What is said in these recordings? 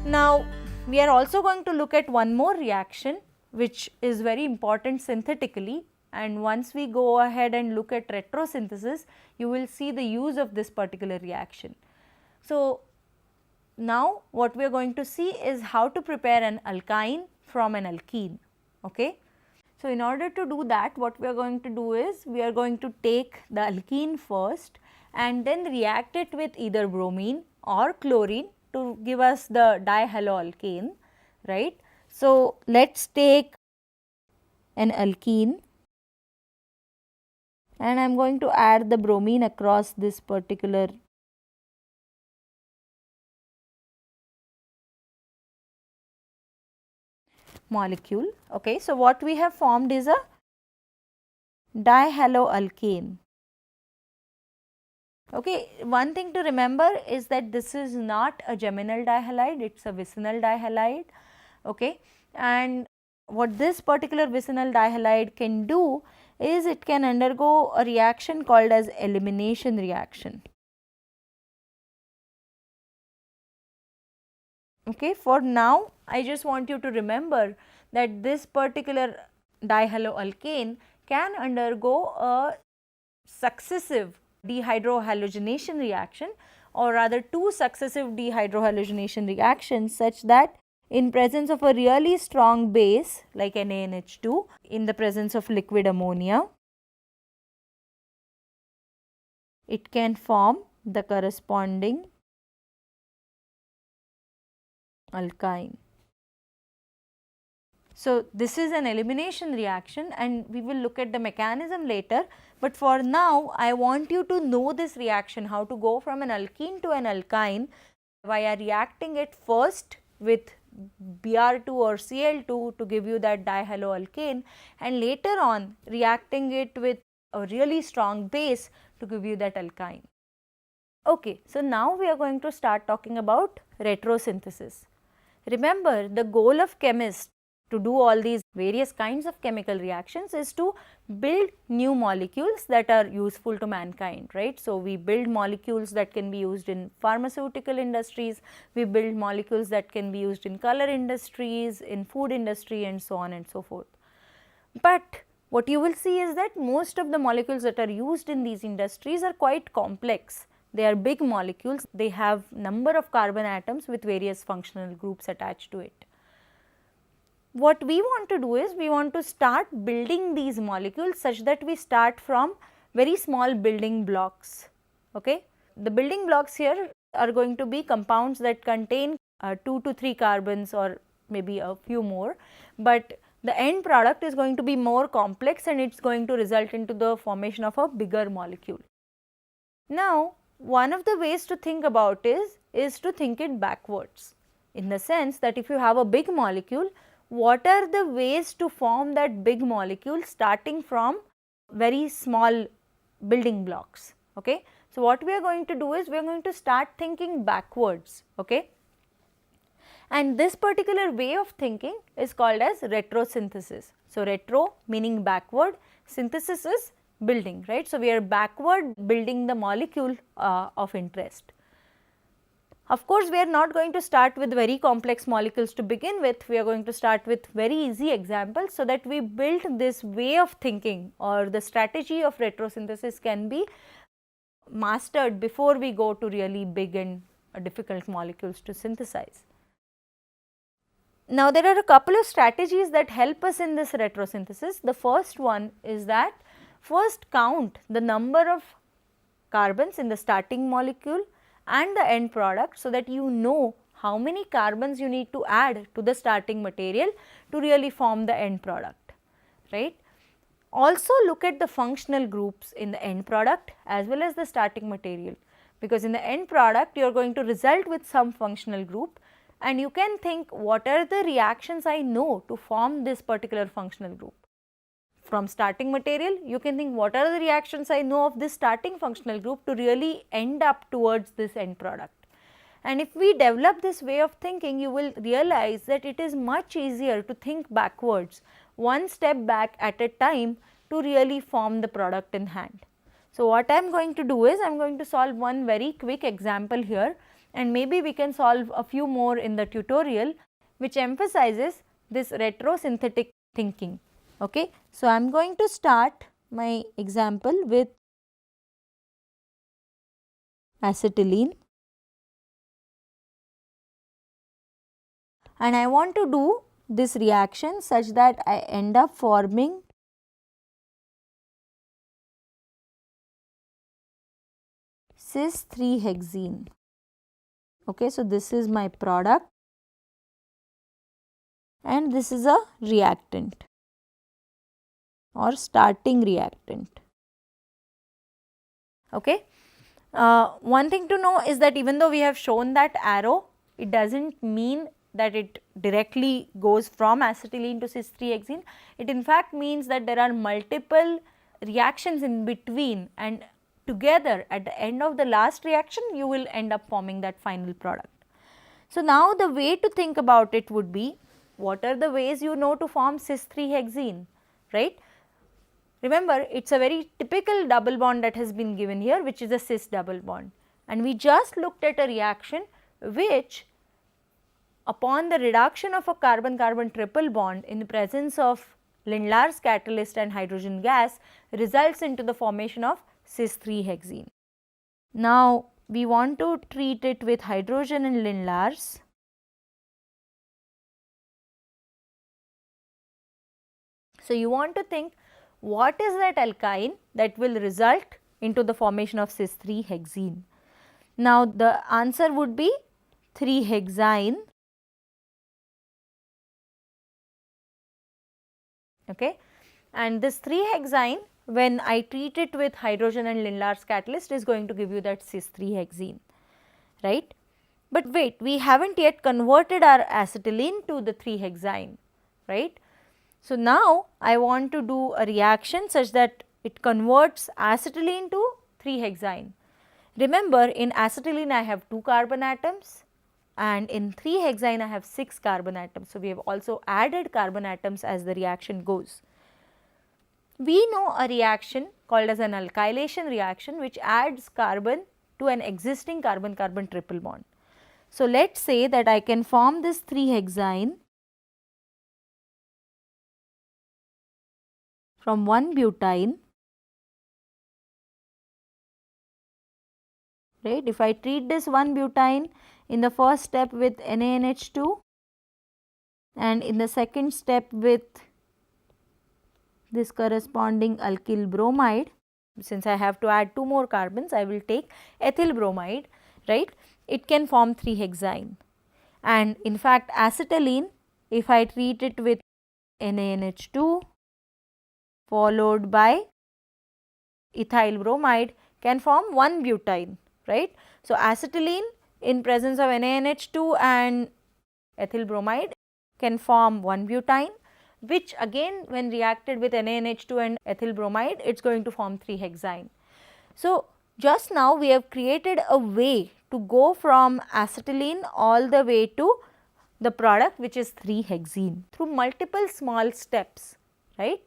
Now, we are also going to look at one more reaction which is very important synthetically, and once we go ahead and look at retrosynthesis, you will see the use of this particular reaction. So, now what we are going to see is how to prepare an alkyne from an alkene. Okay? So, in order to do that, what we are going to do is we are going to take the alkene first and then react it with either bromine or chlorine to give us the dihaloalkane, right. So, let us take an alkene and I am going to add the bromine across this particular molecule. Okay. So, what we have formed is a dihaloalkane. Okay. One thing to remember is that this is not a geminal dihalide, it is a vicinal dihalide. Okay. And what this particular vicinal dihalide can do is it can undergo a reaction called as elimination reaction. Okay. For now, I just want you to remember that this particular dihaloalkane can undergo a successive dehydrohalogenation reaction, or rather two successive dehydrohalogenation reactions, such that in presence of a really strong base like NaNH2, in the presence of liquid ammonia, it can form the corresponding alkyne. So, this is an elimination reaction and we will look at the mechanism later, but for now I want you to know this reaction, how to go from an alkene to an alkyne via reacting it first with Br2 or Cl2 to give you that dihaloalkane, and later on reacting it with a really strong base to give you that alkyne. Okay, so now we are going to start talking about retrosynthesis. Remember, the goal of chemists to do all these various kinds of chemical reactions is to build new molecules that are useful to mankind, right. So, we build molecules that can be used in pharmaceutical industries, we build molecules that can be used in color industries, in food industry and so on and so forth. But what you will see is that most of the molecules that are used in these industries are quite complex. They are big molecules, they have number of carbon atoms with various functional groups attached to it. What we want to do is we want to start building these molecules such that we start from very small building blocks. Okay? The building blocks here are going to be compounds that contain 2 to 3 carbons or maybe a few more, but the end product is going to be more complex and it is going to result into the formation of a bigger molecule. Now, one of the ways to think about is to think it backwards, in the sense that if you have a big molecule, what are the ways to form that big molecule starting from very small building blocks. Okay. So, what we are going to do is we are going to start thinking backwards. Okay. And this particular way of thinking is called as retrosynthesis. So, retro meaning backward, synthesis is building, right. So, we are backward building the molecule of interest. Of course, we are not going to start with very complex molecules to begin with, we are going to start with very easy examples, so that we build this way of thinking or the strategy of retrosynthesis can be mastered before we go to really big and difficult molecules to synthesize. Now, there are a couple of strategies that help us in this retrosynthesis. The first one is that first count the number of carbons in the starting molecule and the end product, so that you know how many carbons you need to add to the starting material to really form the end product, right. Also look at the functional groups in the end product as well as the starting material, because in the end product you are going to result with some functional group, and you can think what are the reactions I know to form this particular functional group. From starting material, you can think what are the reactions I know of this starting functional group to really end up towards this end product. And if we develop this way of thinking, you will realize that it is much easier to think backwards, one step back at a time, to really form the product in hand. So, what I am going to do is I am going to solve one very quick example here, and maybe we can solve a few more in the tutorial which emphasizes this retrosynthetic thinking. Okay. So, I am going to start my example with acetylene, and I want to do this reaction such that I end up forming cis 3 hexene. Okay, so this is my product and this is a reactant or starting reactant. Okay. One thing to know is that even though we have shown that arrow, it does not mean that it directly goes from acetylene to cis 3 hexene. It in fact means that there are multiple reactions in between, and together at the end of the last reaction you will end up forming that final product. So, now the way to think about it would be, what are the ways you know to form cis 3 hexene, right? Remember, it is a very typical double bond that has been given here, which is a cis double bond, and we just looked at a reaction which, upon the reduction of a carbon-carbon triple bond in the presence of Lindlar's catalyst and hydrogen gas, results into the formation of cis 3 hexene. Now, we want to treat it with hydrogen and Lindlar's. So, you want to think, what is that alkyne that will result into the formation of cis 3 hexene? Now, the answer would be 3 hexyne. Okay. And this 3 hexyne, when I treat it with hydrogen and Lindlar's catalyst, is going to give you that cis 3 hexene, right. But wait, we have not yet converted our acetylene to the 3 hexyne, right. So, now I want to do a reaction such that it converts acetylene to 3 hexyne. Remember, in acetylene I have 2 carbon atoms and in 3 hexyne I have 6 carbon atoms. So, we have also added carbon atoms as the reaction goes. We know a reaction called as an alkylation reaction which adds carbon to an existing carbon-carbon triple bond. So, let us say that I can form this 3 hexyne from 1 butene, right. If I treat this 1 butene in the first step with NaNH2 and in the second step with this corresponding alkyl bromide, since I have to add 2 more carbons, I will take ethyl bromide, right. It can form 3 hexyne, and in fact acetylene, if I treat it with NaNH2 followed by ethyl bromide, can form 1 butene, right. So, acetylene in presence of NaNH2 and ethyl bromide can form 1 butene, which again when reacted with NaNH2 and ethyl bromide, it is going to form 3 hexyne. So, just now we have created a way to go from acetylene all the way to the product which is 3 hexene through multiple small steps, right.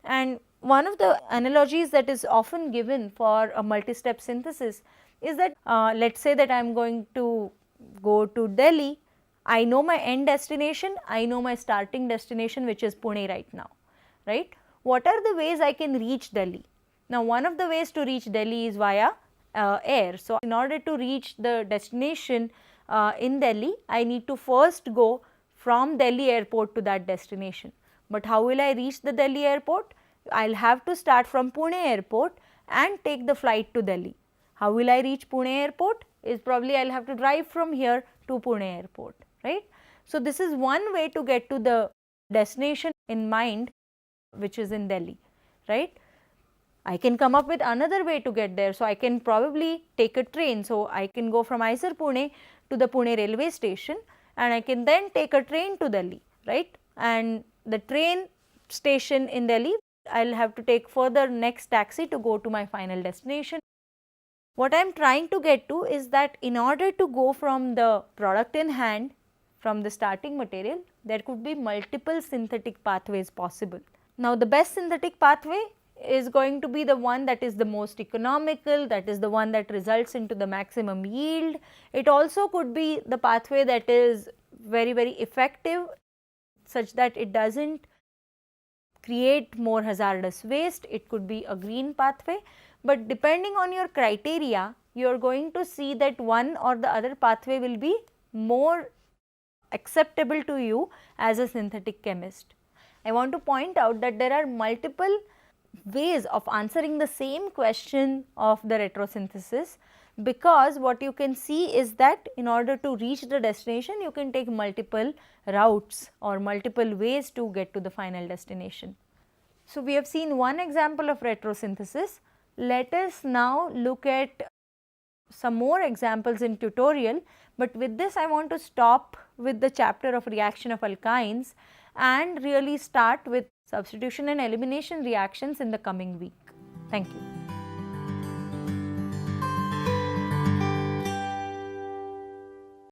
And one of the analogies that is often given for a multi-step synthesis is that let us say that I am going to go to Delhi. I know my end destination, I know my starting destination, which is Pune right now, right. What are the ways I can reach Delhi? Now, one of the ways to reach Delhi is via air. So, in order to reach the destination in Delhi, I need to first go from Delhi airport to that destination. But how will I reach the Delhi airport? I will have to start from Pune airport and take the flight to Delhi. How will I reach Pune airport? Is probably I will have to drive from here to Pune airport, right. So, this is one way to get to the destination in mind, which is in Delhi, right. I can come up with another way to get there. So, I can probably take a train. So, I can go from Mysore Pune to the Pune railway station and I can then take a train to Delhi, right. And the train station in Delhi, I will have to take further next taxi to go to my final destination. What I am trying to get to is that in order to go from the product in hand, from the starting material, there could be multiple synthetic pathways possible. Now, the best synthetic pathway is going to be the one that is the most economical, that is the one that results into the maximum yield. It also could be the pathway that is very effective, such that it does not create more hazardous waste. It could be a green pathway, but depending on your criteria, you are going to see that one or the other pathway will be more acceptable to you as a synthetic chemist. I want to point out that there are multiple ways of answering the same question of the retrosynthesis, because what you can see is that in order to reach the destination, you can take multiple routes or multiple ways to get to the final destination. So, we have seen one example of retrosynthesis. Let us now look at some more examples in tutorial, but with this I want to stop with the chapter of reaction of alkynes and really start with substitution and elimination reactions in the coming week. Thank you.